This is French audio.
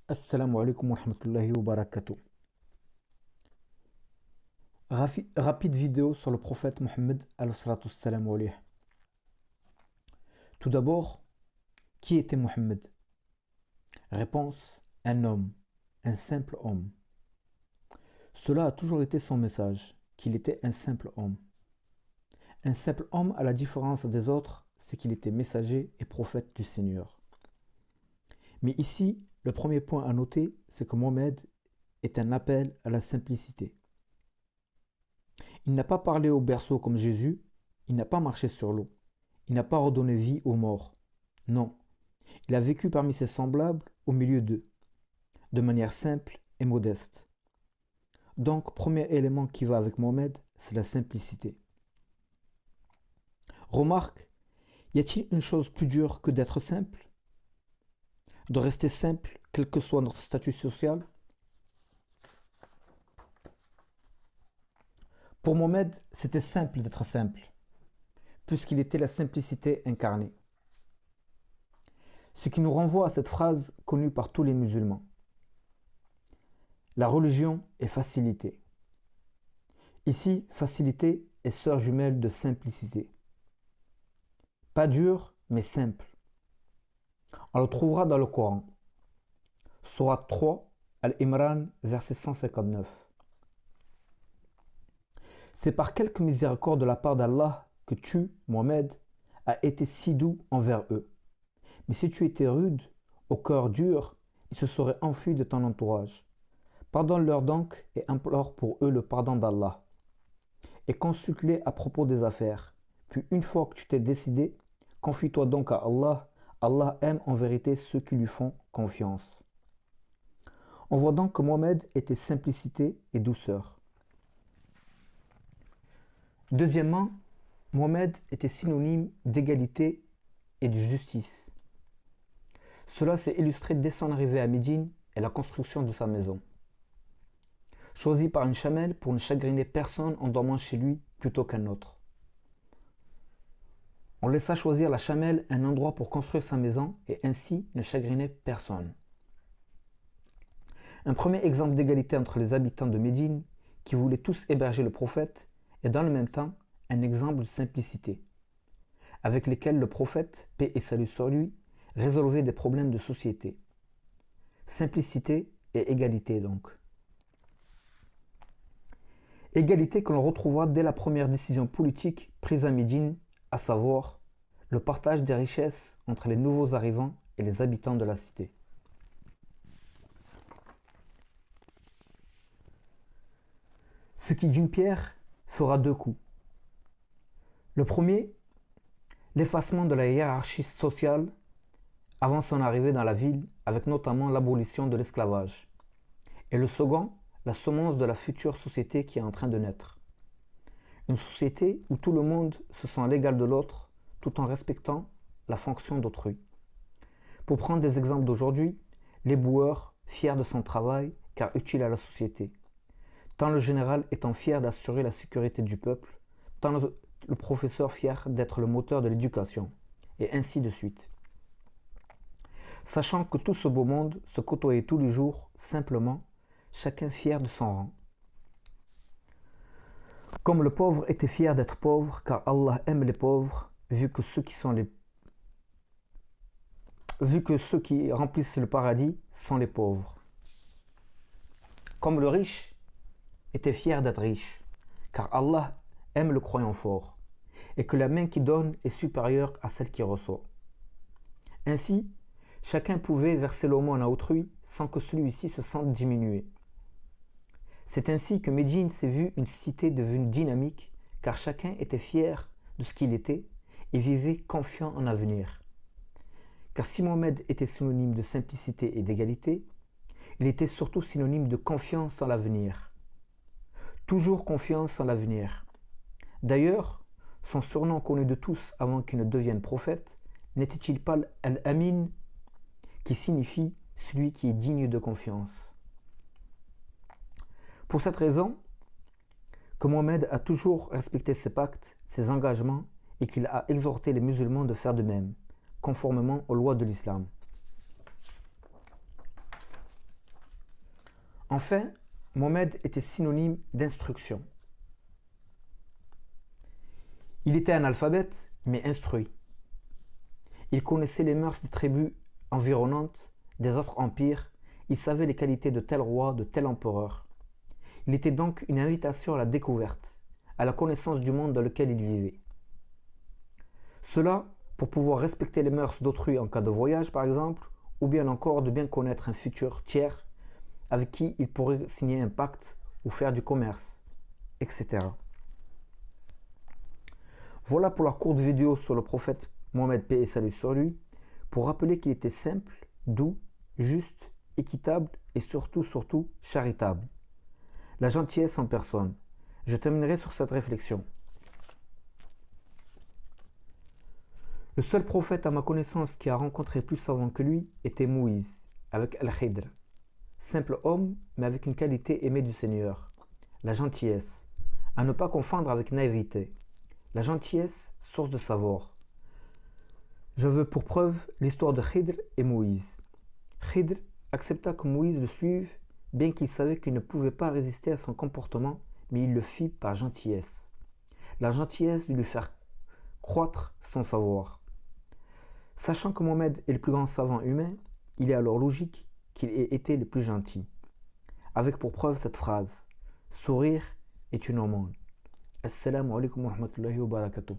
Assalamu alaikum wa rahmatullahi wa barakatuh. Rapide vidéo sur le prophète Mohammed salam alayhi. Tout d'abord, qui était Mohammed? Réponse, un homme, un simple homme. Cela a toujours été son message, qu'il était un simple homme. Un simple homme, à la différence des autres, c'est qu'il était messager et prophète du Seigneur. Mais ici, le premier point à noter, c'est que Mohammed est un appel à la simplicité. Il n'a pas parlé au berceau comme Jésus, il n'a pas marché sur l'eau, il n'a pas redonné vie aux morts. Non, il a vécu parmi ses semblables au milieu d'eux, de manière simple et modeste. Donc, premier élément qui va avec Mohammed, c'est la simplicité. Remarque, y a-t-il une chose plus dure que d'être simple? De rester simple, quel que soit notre statut social? Pour Mohammed, c'était simple d'être simple, puisqu'il était la simplicité incarnée. Ce qui nous renvoie à cette phrase connue par tous les musulmans. La religion est facilité. Ici, facilité est sœur jumelle de simplicité. Pas dur, mais simple. On le trouvera dans le Coran. Sourate 3, Al-Imran, verset 159. C'est par quelque miséricorde de la part d'Allah que tu, Mohammed, as été si doux envers eux. Mais si tu étais rude, au cœur dur, ils se seraient enfuis de ton entourage. Pardonne-leur donc et implore pour eux le pardon d'Allah. Et consulte-les à propos des affaires. Puis une fois que tu t'es décidé, confie-toi donc à Allah. Allah aime en vérité ceux qui lui font confiance. On voit donc que Mohammed était simplicité et douceur. Deuxièmement, Mohammed était synonyme d'égalité et de justice. Cela s'est illustré dès son arrivée à Médine et la construction de sa maison. Choisi par une chamelle pour ne chagriner personne en dormant chez lui plutôt qu'un autre. On laissa choisir la chamelle un endroit pour construire sa maison et ainsi ne chagriner personne. Un premier exemple d'égalité entre les habitants de Médine qui voulaient tous héberger le prophète et dans le même temps un exemple de simplicité, avec lesquels le prophète, paix et salut sur lui, résolvait des problèmes de société. Simplicité et égalité donc. Égalité que l'on retrouvera dès la première décision politique prise à Médine, à savoir le partage des richesses entre les nouveaux arrivants et les habitants de la cité. Ce qui d'une pierre fera deux coups. Le premier, l'effacement de la hiérarchie sociale avant son arrivée dans la ville, avec notamment l'abolition de l'esclavage. Et le second, la semence de la future société qui est en train de naître. Une société où tout le monde se sent l'égal de l'autre tout en respectant la fonction d'autrui. Pour prendre des exemples d'aujourd'hui, l'éboueur, fier de son travail car utile à la société. Tant le général étant fier d'assurer la sécurité du peuple, tant le professeur fier d'être le moteur de l'éducation, et ainsi de suite. Sachant que tout ce beau monde se côtoyait tous les jours, simplement, chacun fier de son rang. Comme le pauvre était fier d'être pauvre, car Allah aime les pauvres, vu que ceux qui remplissent le paradis sont les pauvres. Comme le riche était fier d'être riche, car Allah aime le croyant fort, et que la main qui donne est supérieure à celle qui reçoit. Ainsi, chacun pouvait verser l'aumône à autrui sans que celui-ci se sente diminué. C'est ainsi que Médine s'est vue une cité devenue dynamique, car chacun était fier de ce qu'il était et vivait confiant en l'avenir. Car si Mohammed était synonyme de simplicité et d'égalité, il était surtout synonyme de confiance en l'avenir. Toujours confiance en l'avenir. D'ailleurs, son surnom connu de tous avant qu'il ne devienne prophète, n'était-il pas Al-Amin, qui signifie celui qui est digne de confiance. Pour cette raison, que Mohammed a toujours respecté ses pactes, ses engagements et qu'il a exhorté les musulmans de faire de même, conformément aux lois de l'islam. Enfin, Mohammed était synonyme d'instruction. Il était analphabète, mais instruit. Il connaissait les mœurs des tribus environnantes, des autres empires. Il savait les qualités de tel roi, de tel empereur. Il était donc une invitation à la découverte, à la connaissance du monde dans lequel il vivait. Cela pour pouvoir respecter les mœurs d'autrui en cas de voyage, par exemple, ou bien encore de bien connaître un futur tiers avec qui il pourrait signer un pacte ou faire du commerce, etc. Voilà pour la courte vidéo sur le prophète Mohammed, paix et salut sur lui, pour rappeler qu'il était simple, doux, juste, équitable et surtout charitable. La gentillesse en personne. Je terminerai sur cette réflexion. Le seul prophète à ma connaissance qui a rencontré plus savant que lui était Moïse, avec Al-Khidr. Simple homme, mais avec une qualité aimée du Seigneur, la gentillesse, à ne pas confondre avec naïveté. La gentillesse, source de savoir. Je veux pour preuve l'histoire de Khidr et Moïse. Khidr accepta que Moïse le suive, bien qu'il savait qu'il ne pouvait pas résister à son comportement, mais il le fit par gentillesse. La gentillesse de lui faire croître son savoir. Sachant que Mohammed est le plus grand savant humain, il est alors logique qu'il ait été le plus gentil. Avec pour preuve cette phrase: sourire est une aumône. Assalamu alaikum wa rahmatullahi wa barakatuh.